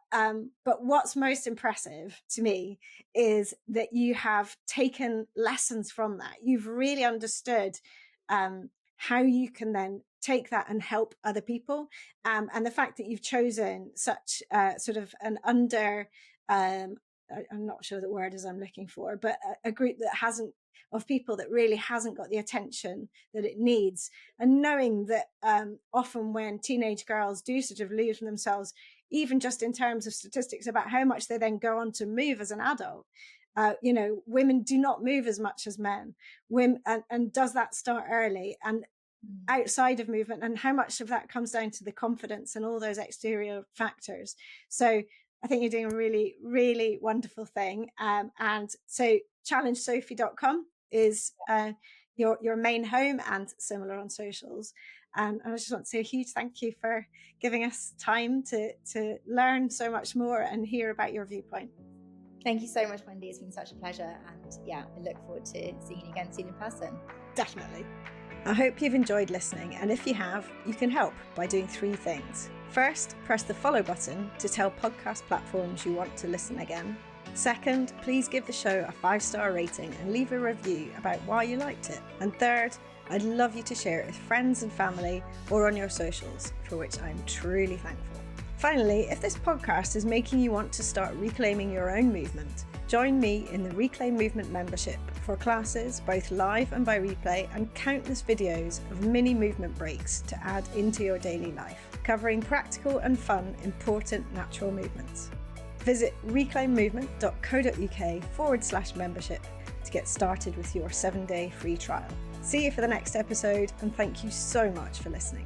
[SPEAKER 2] what's most impressive to me is that you have taken lessons from that. You've really understood how you can then take that and help other people. And the fact that you've chosen such sort of an I'm not sure the word is I'm looking for, but a group of people that really hasn't got the attention that it needs. And knowing that often when teenage girls do sort of lose themselves, even just in terms of statistics about how much they then go on to move as an adult, women do not move as much as men. And does that start early and outside of movement, and how much of that comes down to the confidence and all those exterior factors. So I think you're doing a really, really wonderful thing. And so challengesophie.com is your main home, and similar on socials. And I just want to say a huge thank you for giving us time to learn so much more and hear about your viewpoint.
[SPEAKER 1] Thank you so much, Wendy. It's been such a pleasure. And I look forward to seeing you again soon in person.
[SPEAKER 2] Definitely. I hope you've enjoyed listening, and if you have, you can help by doing 3 things. First, press the follow button to tell podcast platforms you want to listen again. Second, please give the show a 5-star rating and leave a review about why you liked it. And third, I'd love you to share it with friends and family or on your socials, for which I'm truly thankful. Finally, if this podcast is making you want to start reclaiming your own movement, join me in the Reclaim Movement membership for classes, both live and by replay, and countless videos of mini movement breaks to add into your daily life, covering practical and fun, important natural movements. Visit reclaimmovement.co.uk/membership to get started with your 7-day free trial. See you for the next episode, and thank you so much for listening.